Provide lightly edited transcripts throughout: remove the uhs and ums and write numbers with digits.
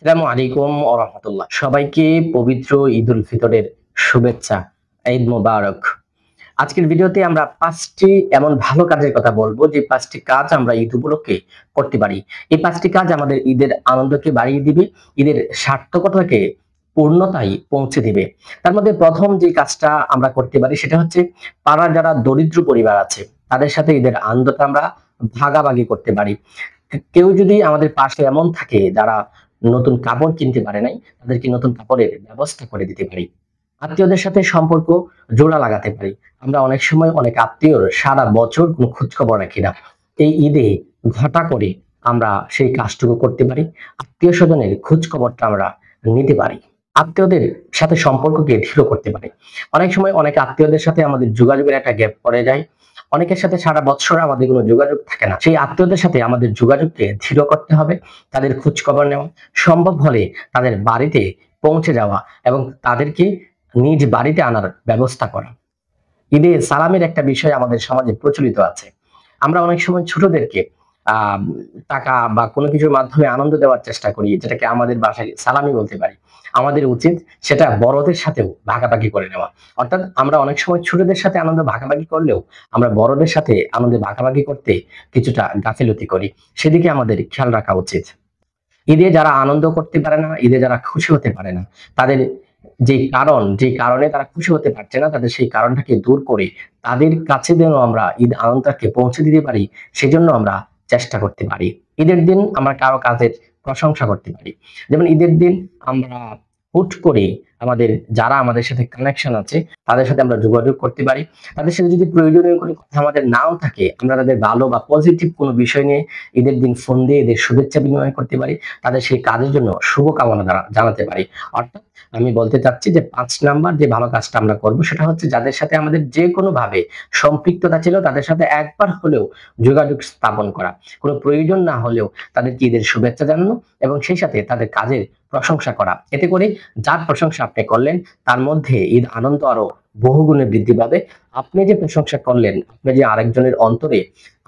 আসসালামু আলাইকুম ওয়া রাহমাতুল্লাহ। সবাইকে পবিত্র ঈদুল ফিতরের শুভেচ্ছা। ঈদ মোবারক। আজকের ভিডিওতে আমরা ৫ টি এমন ভালো কাজের কথা বলবো যে ৫ টি কাজ আমরা ঈদ উপলক্ষে করতে পারি। এই ৫ টি কাজ আমাদের ঈদের আনন্দকে বাড়িয়ে দিবে, ঈদের সার্থকতাকে পূর্ণতায় পৌঁছে দিবে। তার মধ্যে ১ম যে কাজটা আমরা করতে পারি সেটা হচ্ছে পাড়ার যারা দরিদ্র পরিবার আছে তাদের সাথে ঈদের আনন্দটা আমরা ভাগাভাগি করতে পারি। কেউ যদি আমাদের পাশে এমন থাকে যারা নতুন কাপড় কিনতে পারে নাই, তাদেরকে নতুন কাপড়ের ব্যবস্থা করে দিতে পারি। আত্মীয়দের সাথে সম্পর্ক জোড়া লাগাতে পারি। আমরা অনেক সময় অনেক আত্মীয়র সারা বছর কোনো খোঁজখবর রাখি না। এই ঈদে ঘটা করে আমরা সেই কাজটুকু করতে পারি। আত্মীয়-স্বজনের খোঁজখবরটা আমরা নিতে পারি। আত্মীয়দের সাথে সম্পর্ককে দৃঢ় করতে পারি। অনেক সময় অনেক আত্মীয়দের সাথে আমাদের যোগাযোগের একটা গ্যাপ পড়ে যায়। অনেকের সাথে সারা বৎসর আমাদের কোনো যোগাযোগ থাকে না। সেই আত্মীয়দের সাথে আমাদের যোগাযোগকে দৃঢ় করতে হবে। তাদের খোঁজখবর নেওয়া, সম্ভব হলে তাদের বাড়িতে পৌঁছে যাওয়া এবং তাদেরকে নিজ বাড়িতে আনার ব্যবস্থা করা। ঈদে সালামের একটা বিষয় আমাদের সমাজে প্রচলিত আছে। আমরা অনেক সময় ছোটদেরকে আ টাকা বা কোনো কিছুর মাধ্যমে আনন্দ দেওয়ার চেষ্টা করি, যেটাকে আমাদের ভাষায় সালামি বলতে পারি। আমাদের উচিত সেটা বড়দের সাথেও ভাগাভাগি করে নেওয়া। অর্থাৎ আমরা অনেক সময় ছোটদের সাথে আনন্দ ভাগাভাগি করলেও আমরা বড়দের সাথে আনন্দ ভাগাভাগি করতে কিছুটা গাফিলতি করি। সেদিকে আমাদের খেয়াল রাখা উচিত। ঈদে যারা আনন্দ করতে পারে না, ঈদে যারা খুশি হতে পারে না, তাদের যে কারণে তারা খুশি হতে পারছে না, তাদের সেই কারণটাকে দূর করে তাদের কাছে যেন আমরা ঈদ আনন্দটাকে পৌঁছে দিতে পারি, সেজন্য আমরা চেষ্টা করতে পারি। ঈদের দিন আমরা কারো কাজের প্রশংসা করতে পারি। যেমন ঈদের দিন আমরা হুট করে যারা আমাদের সাথে কানেকশন আছে, তাদের সাথে আমরা যোগাযোগ করতে পারি। তাদের সাথে যদি প্রয়োজনীয় কোনো কথা আমাদের নাও থাকে, আমরা তাদের ভালো বা পজিটিভ কোনো বিষয় নিয়ে ঈদের দিন ফোন দিয়ে এদের শুভেচ্ছা বিনিময় করতে পারি। তাদের সেই কাজের জন্য শুভকামনা জানাতে পারি। অর্থাৎ আমি বলতে চাচ্ছি যে ৫ নাম্বার যে ভালো কাজটা আমরা করব সেটা হচ্ছে যাদের সাথে আমাদের যেকোনোভাবে সম্পৃক্ততা ছিল তাদের সাথে একবার হলেও যোগাযোগ স্থাপন করা। কোনো প্রয়োজন না হলেও তাদেরকে ঈদের শুভেচ্ছা জানানো এবং সেই সাথে তাদের কাজের প্রশংসা করা। এতে করে যার প্রশংসা আপনি করলেন তার মধ্যে ঈদ আনন্দ আরো বহুগুণে বৃদ্ধি পাবে। আপনি যে প্রশংসা করলেন, আপনি যে আরেকজনের অন্তরে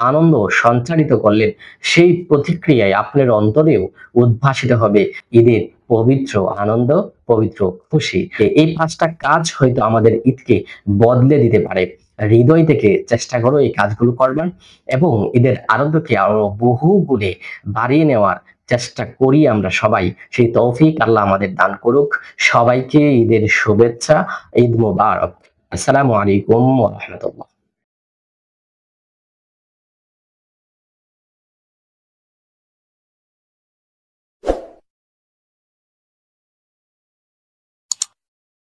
আনন্দ সঞ্চারিত করলেন, সেই প্রতিক্রিয়ায় আপনার অন্তরেও উদ্ভাসিত হবে ঈদের পবিত্র আনন্দ, পবিত্র খুশি। এই ৫ টা কাজ হয়তো আমাদের ঈদকে বদলে দিতে পারে। হৃদয় থেকে চেষ্টা করো এই কাজগুলো করবার এবং ঈদের আনন্দকে আরো বহু গুণে বাড়িয়ে নেওয়ার চেষ্টা করি আমরা সবাই। সেই তৌফিক আল্লাহ আমাদের দান করুক। সবাইকে ঈদের শুভেচ্ছা। ঈদ মোবারক। আসসালামু আলাইকুম ওয়া রাহমাতুল্লাহ।